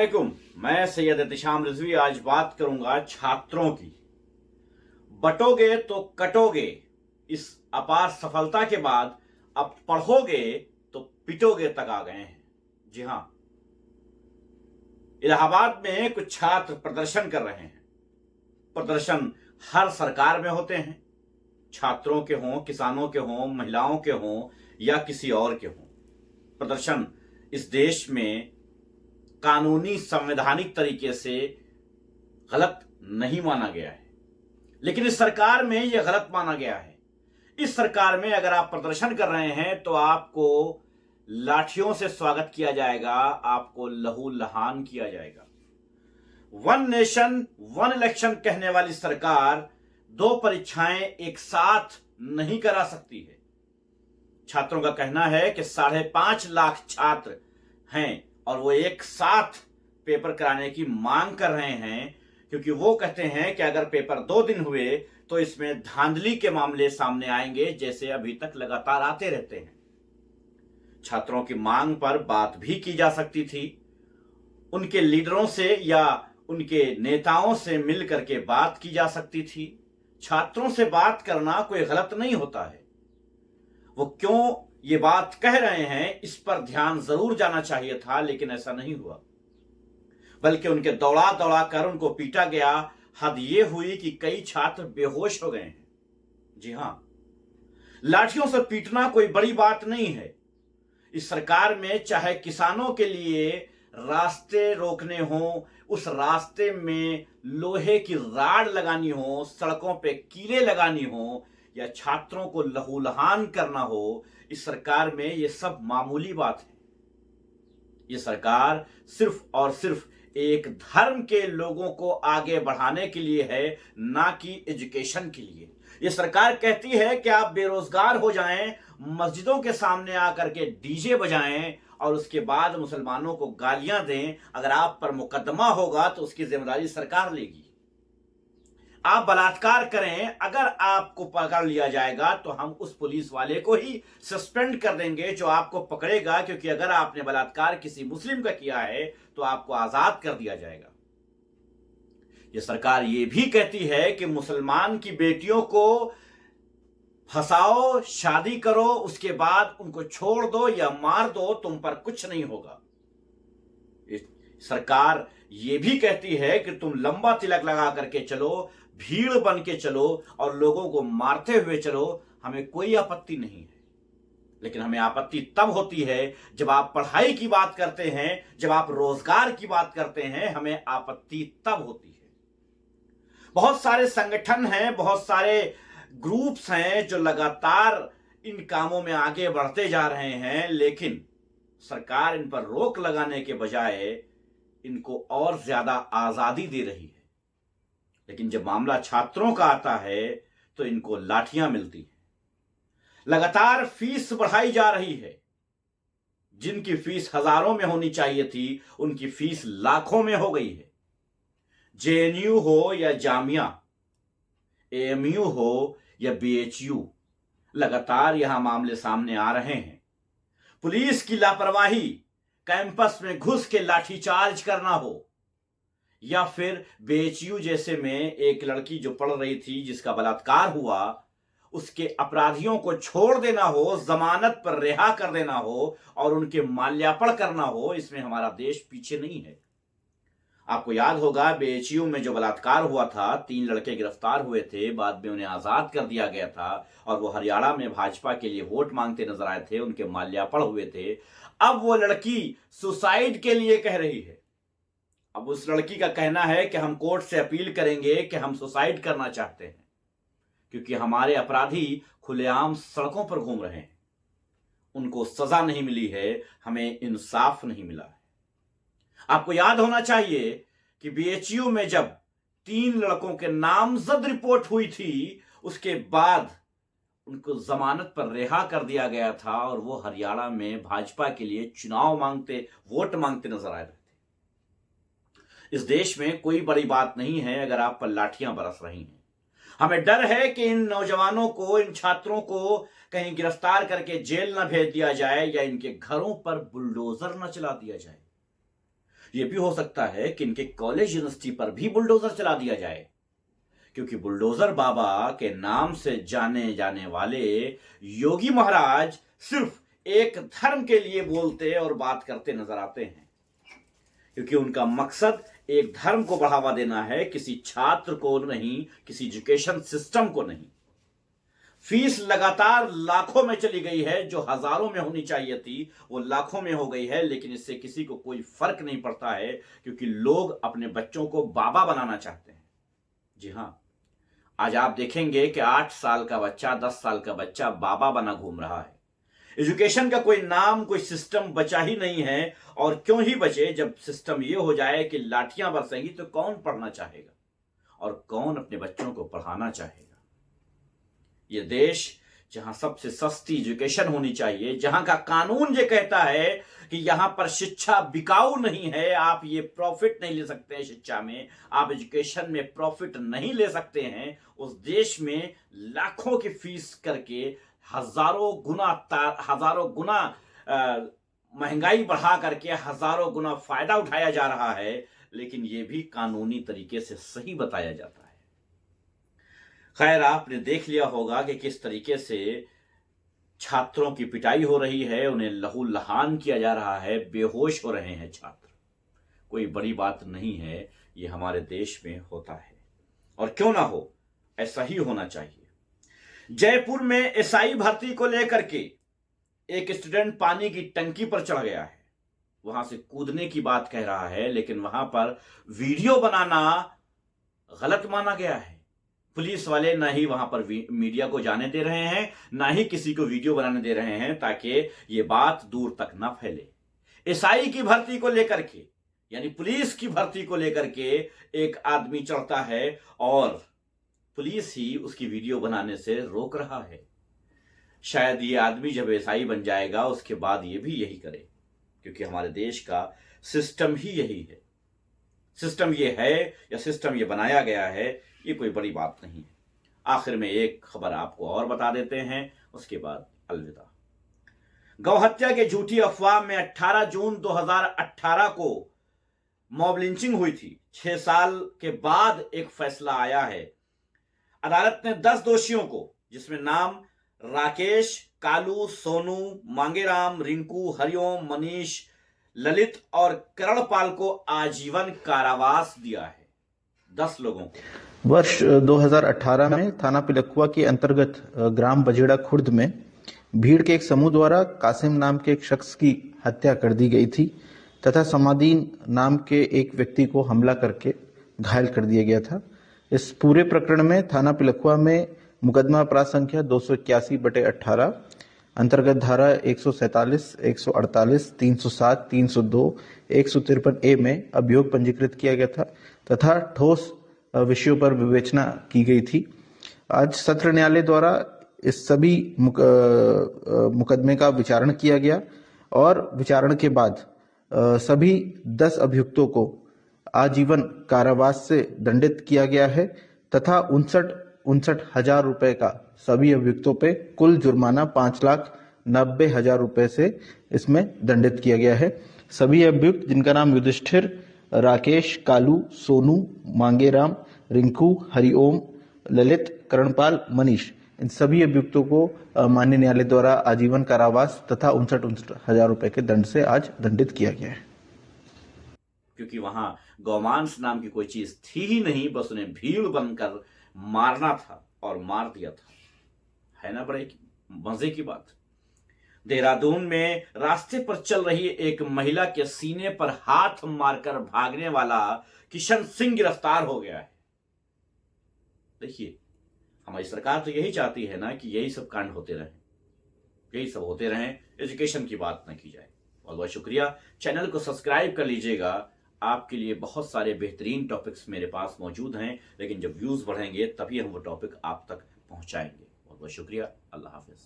अस्सलामुअलैकुम। मैं सैयद एहतिशाम रिजवी आज बात करूंगा छात्रों की। बटोगे तो कटोगे, इस अपार सफलता के बाद अब पढ़ोगे तो पिटोगे तक आ गए हैं। जी हां, इलाहाबाद में कुछ छात्र प्रदर्शन कर रहे हैं। प्रदर्शन हर सरकार में होते हैं, छात्रों के हों, किसानों के हों, महिलाओं के हों या किसी और के हों। प्रदर्शन इस देश में कानूनी संवैधानिक तरीके से गलत नहीं माना गया है, लेकिन इस सरकार में यह गलत माना गया है। इस सरकार में अगर आप प्रदर्शन कर रहे हैं तो आपको लाठियों से स्वागत किया जाएगा, आपको लहू लहान किया जाएगा। वन नेशन वन इलेक्शन कहने वाली सरकार दो परीक्षाएं एक साथ नहीं करा सकती है। छात्रों का कहना है कि 5.5 लाख छात्र हैं और वो एक साथ पेपर कराने की मांग कर रहे हैं, क्योंकि वो कहते हैं कि अगर पेपर 2 दिन हुए तो इसमें धांधली के मामले सामने आएंगे, जैसे अभी तक लगातार आते रहते हैं। छात्रों की मांग पर बात भी की जा सकती थी, उनके लीडरों से या उनके नेताओं से मिल करके बात की जा सकती थी। छात्रों से बात करना कोई गलत नहीं होता है। वो क्यों ये बात कह रहे हैं इस पर ध्यान जरूर जाना चाहिए था, लेकिन ऐसा नहीं हुआ, बल्कि उनके दौड़ा दौड़ा कर उनको पीटा गया। हद ये हुई कि कई छात्र बेहोश हो गए हैं। जी हां, लाठियों से पीटना कोई बड़ी बात नहीं है। इस सरकार में चाहे किसानों के लिए रास्ते रोकने हो, उस रास्ते में लोहे की राड लगानी हो, सड़कों पे कीले लगानी हो, या छात्रों को लहूलुहान करना हो, इस सरकार में यह सब मामूली बात है। यह सरकार सिर्फ और सिर्फ एक धर्म के लोगों को आगे बढ़ाने के लिए है, ना कि एजुकेशन के लिए। यह सरकार कहती है कि आप बेरोजगार हो जाएं, मस्जिदों के सामने आकर के डीजे बजाएं और उसके बाद मुसलमानों को गालियां दें। अगर आप पर मुकदमा होगा तो उसकी जिम्मेदारी सरकार लेगी। आप बलात्कार करें, अगर आपको पकड़ लिया जाएगा तो हम उस पुलिस वाले को ही सस्पेंड कर देंगे जो आपको पकड़ेगा, क्योंकि अगर आपने बलात्कार किसी मुस्लिम का किया है तो आपको आजाद कर दिया जाएगा। यह सरकार यह भी कहती है कि मुसलमान की बेटियों को फंसाओ, शादी करो, उसके बाद उनको छोड़ दो या मार दो, तुम पर कुछ नहीं होगा। सरकार यह भी कहती है कि तुम लंबा तिलक लगा करके चलो, भीड़ बन के चलो और लोगों को मारते हुए चलो, हमें कोई आपत्ति नहीं है। लेकिन हमें आपत्ति तब होती है जब आप पढ़ाई की बात करते हैं, जब आप रोजगार की बात करते हैं, हमें आपत्ति तब होती है। बहुत सारे संगठन हैं, बहुत सारे ग्रुप्स हैं जो लगातार इन कामों में आगे बढ़ते जा रहे हैं, लेकिन सरकार इन पर रोक लगाने के बजाय इनको और ज्यादा आजादी दे रही है। लेकिन जब मामला छात्रों का आता है तो इनको लाठियां मिलती हैं। लगातार फीस बढ़ाई जा रही है। जिनकी फीस हजारों में होनी चाहिए थी, उनकी फीस लाखों में हो गई है। जेएनयू हो या जामिया, एएमयू हो या बीएचयू, लगातार यहां मामले सामने आ रहे हैं। पुलिस की लापरवाही, कैंपस में घुस के लाठीचार्ज करना हो, या फिर बीएचयू जैसे में एक लड़की जो पढ़ रही थी जिसका बलात्कार हुआ, उसके अपराधियों को छोड़ देना हो, जमानत पर रिहा कर देना हो और उनके माल्यार्पण करना हो, इसमें हमारा देश पीछे नहीं है। आपको याद होगा बीएचयू में जो बलात्कार हुआ था, 3 लड़के गिरफ्तार हुए थे, बाद में उन्हें आजाद कर दिया गया था और वो हरियाणा में भाजपा के लिए वोट मांगते नजर आए थे, उनके माल्यार्पण हुए थे। अब वो लड़की सुसाइड के लिए कह रही है। अब उस लड़की का कहना है कि हम कोर्ट से अपील करेंगे कि हम सुसाइड करना चाहते हैं, क्योंकि हमारे अपराधी खुलेआम सड़कों पर घूम रहे हैं, उनको सजा नहीं मिली है, हमें इंसाफ नहीं मिला है। आपको याद होना चाहिए कि बीएचयू में जब 3 लड़कों के नामजद रिपोर्ट हुई थी, उसके बाद उनको जमानत पर रिहा कर दिया गया था और वो हरियाणा में भाजपा के लिए चुनाव मांगते, वोट मांगते नजर आए थे। इस देश में कोई बड़ी बात नहीं है अगर आप पर लाठियां बरस रही हैं। हमें डर है कि इन नौजवानों को, इन छात्रों को कहीं गिरफ्तार करके जेल न भेज दिया जाए या इनके घरों पर बुलडोजर न चला दिया जाए। ये भी हो सकता है कि इनके कॉलेज यूनिवर्सिटी पर भी बुलडोजर चला दिया जाए, क्योंकि बुलडोजर बाबा के नाम से जाने जाने वाले योगी महाराज सिर्फ एक धर्म के लिए बोलते और बात करते नजर आते हैं, क्योंकि उनका मकसद एक धर्म को बढ़ावा देना है, किसी छात्र को नहीं, किसी एजुकेशन सिस्टम को नहीं। फीस लगातार लाखों में चली गई है, जो हजारों में होनी चाहिए थी वो लाखों में हो गई है, लेकिन इससे किसी को कोई फर्क नहीं पड़ता है, क्योंकि लोग अपने बच्चों को बाबा बनाना चाहते हैं। जी हां, आज आप देखेंगे कि 8 साल का बच्चा, 10 साल का बच्चा बाबा बना घूम रहा है। एजुकेशन का कोई नाम, कोई सिस्टम बचा ही नहीं है। और क्यों ही बचे, जब सिस्टम ये हो जाए कि लाठियां बरसेंगी तो कौन पढ़ना चाहेगा और कौन अपने बच्चों को पढ़ाना चाहेगा। ये देश जहां सबसे सस्ती एजुकेशन होनी चाहिए, जहां का कानून ये कहता है कि यहां पर शिक्षा बिकाऊ नहीं है, आप ये प्रॉफिट नहीं ले सकते हैं, शिक्षा में आप एजुकेशन में प्रॉफिट नहीं ले सकते हैं, उस देश में लाखों की फीस करके हजारों गुना महंगाई बढ़ा करके हजारों गुना फायदा उठाया जा रहा है, लेकिन यह भी कानूनी तरीके से सही बताया जाता है। खैर, आपने देख लिया होगा कि किस तरीके से छात्रों की पिटाई हो रही है, उन्हें लहूलुहान किया जा रहा है, बेहोश हो रहे हैं छात्र। कोई बड़ी बात नहीं है, ये हमारे देश में होता है और क्यों ना हो, ऐसा ही होना चाहिए। जयपुर में एसआई भर्ती को लेकर के एक स्टूडेंट पानी की टंकी पर चढ़ गया है, वहां से कूदने की बात कह रहा है, लेकिन वहां पर वीडियो बनाना गलत माना गया है। पुलिस वाले ना ही वहां पर मीडिया को जाने दे रहे हैं, ना ही किसी को वीडियो बनाने दे रहे हैं, ताकि ये बात दूर तक ना फैले। एसआई की भर्ती को लेकर के, यानी पुलिस की भर्ती को लेकर के एक आदमी चढ़ता है और पुलिस ही उसकी वीडियो बनाने से रोक रहा है। शायद ये आदमी जब एसआई बन जाएगा उसके बाद ये भी यही करे, क्योंकि हमारे देश का सिस्टम ही यही है। सिस्टम ये है या सिस्टम ये बनाया गया है, ये कोई बड़ी बात नहीं है। आखिर में एक खबर आपको और बता देते हैं, उसके बाद अलविदा। गौ हत्या के झूठी अफवाह में 18 जून 2018 को मॉब लिंचिंग हुई थी। 6 साल के बाद एक फैसला आया है। अदालत ने 10 दोषियों को, जिसमें नाम राकेश, कालू, सोनू, मांगेराम, रिंकू, हरिओम, मनीष, ललित और करणपाल को आजीवन कारावास दिया है। 10 लोगों को। वर्ष 2018 में थाना पिलखुआ के अंतर्गत ग्राम बजेड़ा खुर्द में भीड़ के एक समूह द्वारा कासिम नाम के एक शख्स की हत्या कर दी गई थी तथा समादीन नाम के एक व्यक्ति को हमला करके घायल कर दिया गया था। इस पूरे प्रकरण में थाना पिलखुआ में मुकदमा अपराध संख्या 281/18 अंतर्गत धारा 147, 148, 307, 302, 153A में अभियोग पंजीकृत किया गया था तथा ठोस विषयों पर विवेचना की गई थी। आज सत्र न्यायालय द्वारा इस सभी मुकदमे का विचारण किया गया और विचारण के बाद सभी 10 अभियुक्तों को आजीवन कारावास से दंडित किया गया है तथा 59,000 रुपए का सभी अभियुक्तों पे कुल जुर्माना 5,90,000 रुपए से इसमें दंडित किया गया है। सभी अभियुक्त, जिनका नाम युधिष्ठिर, राकेश, कालू, सोनू, मांगेराम, रिंकू, हरिओम, ललित, करणपाल, मनीष, इन सभी अभियुक्तों को माननीय न्यायालय द्वारा आजीवन कारावास तथा 59,000 रुपए के दंड से आज दंडित किया गया है। क्योंकि वहां गौमांस नाम की कोई चीज थी ही नहीं, बस उन्हें भीड़ बनकर मारना था और मार दिया था। है ना बड़े मजे की बात। देहरादून में रास्ते पर चल रही एक महिला के सीने पर हाथ मारकर भागने वाला किशन सिंह गिरफ्तार हो गया है। देखिए, हमारी सरकार तो यही चाहती है ना कि यही सब कांड होते रहें, यही सब होते रहें, एजुकेशन की बात ना की जाए। बहुत बहुत शुक्रिया। चैनल को सब्सक्राइब कर लीजिएगा। आपके लिए बहुत सारे बेहतरीन टॉपिक्स मेरे पास मौजूद हैं, लेकिन जब व्यूज बढ़ेंगे तभी हम वो टॉपिक आप तक पहुंचाएंगे। बहुत बहुत शुक्रिया। अल्लाह हाफिज।